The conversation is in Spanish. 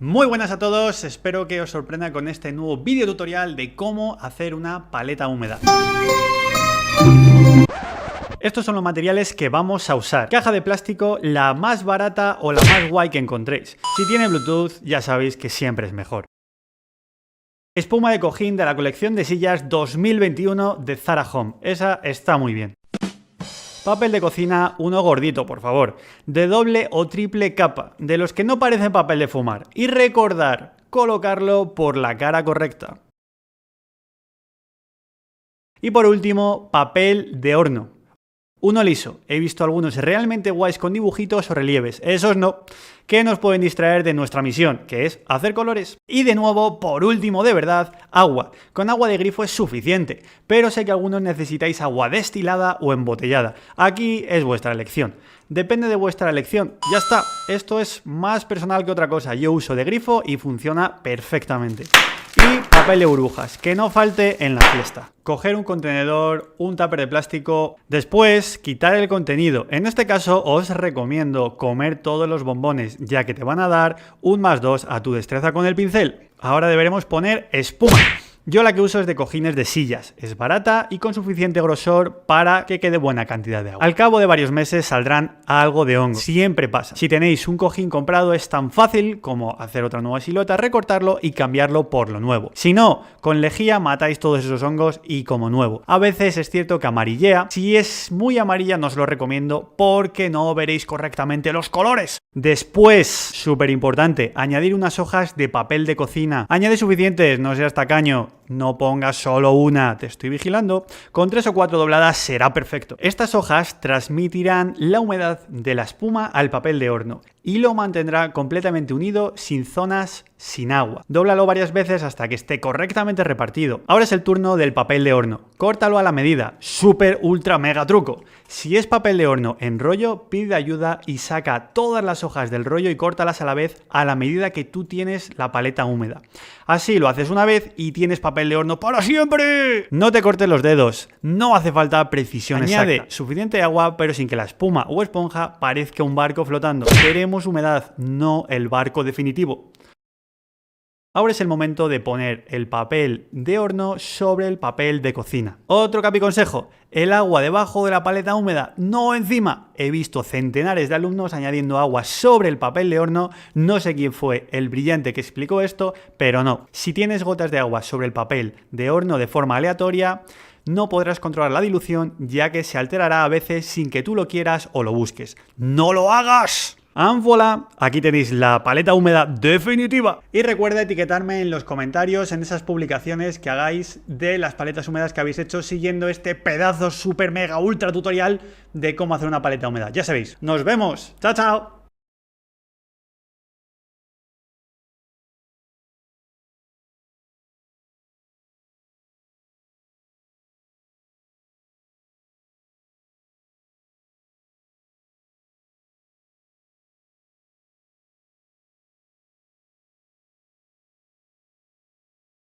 Muy buenas a todos, espero que os sorprenda con este nuevo vídeo tutorial de cómo hacer una paleta húmeda. Estos son los materiales que vamos a usar. Caja de plástico, la más barata o la más guay que encontréis. Si tiene Bluetooth, ya sabéis que siempre es mejor. Espuma de cojín de la colección de sillas 2021 de Zara Home. Esa está muy bien. Papel de cocina, uno gordito, por favor, de doble o triple capa, de los que no parecen papel de fumar. Y recordar, colocarlo por la cara correcta. Y por último, papel de horno. Uno liso. He visto algunos realmente guays con dibujitos o relieves. Esos no, que nos pueden distraer de nuestra misión, que es hacer colores. Y de nuevo, por último, de verdad, agua. Con agua de grifo es suficiente, pero sé que algunos necesitáis agua destilada o embotellada. Aquí es vuestra elección. Depende de vuestra elección. Ya está. Esto es más personal que otra cosa. Yo uso de grifo y funciona perfectamente. Y papel de burbujas, que no falte en la fiesta. Coger un contenedor, un tupper de plástico, después quitar el contenido. En este caso os recomiendo comer todos los bombones, ya que te van a dar un +2 a tu destreza con el pincel. Ahora deberemos poner espuma. Yo la que uso es de cojines de sillas, es barata y con suficiente grosor para que quede buena cantidad de agua. Al cabo de varios meses saldrán algo de hongo, siempre pasa. Si tenéis un cojín comprado es tan fácil como hacer otra nueva silueta, recortarlo y cambiarlo por lo nuevo. Si no, con lejía matáis todos esos hongos y como nuevo. A veces es cierto que amarillea, si es muy amarilla no os lo recomiendo porque no veréis correctamente los colores. Después, súper importante, añadir unas hojas de papel de cocina. Añade suficientes, no seas tacaño. No pongas solo una, te estoy vigilando. Con 3 o 4 dobladas será perfecto. Estas hojas transmitirán la humedad de la espuma al papel de horno y lo mantendrá completamente unido sin zonas sin agua. Dóblalo varias veces hasta que esté correctamente repartido. Ahora es el turno del papel de horno. Córtalo a la medida. Súper ultra mega truco. Si es papel de horno en rollo, pide ayuda y saca todas las hojas del rollo y córtalas a la vez a la medida que tú tienes la paleta húmeda. Así lo haces una vez y tienes papel de horno para siempre. No te cortes los dedos. No hace falta precisión exacta. Añade suficiente agua pero sin que la espuma o esponja parezca un barco flotando. Queremos humedad, no el barco definitivo. Ahora es el momento de poner el papel de horno sobre el papel de cocina. Otro capiconsejo, el agua debajo de la paleta húmeda, no encima. He visto centenares de alumnos añadiendo agua sobre el papel de horno. No sé quién fue el brillante que explicó esto, pero no. Si tienes gotas de agua sobre el papel de horno de forma aleatoria, no podrás controlar la dilución ya que se alterará a veces sin que tú lo quieras o lo busques. ¡No lo hagas! ¡Ánfola! Aquí tenéis la paleta húmeda definitiva. Y recuerda etiquetarme en los comentarios en esas publicaciones que hagáis de las paletas húmedas que habéis hecho siguiendo este pedazo super mega ultra tutorial de cómo hacer una paleta húmeda. Ya sabéis. ¡Nos vemos! ¡Chao, chao!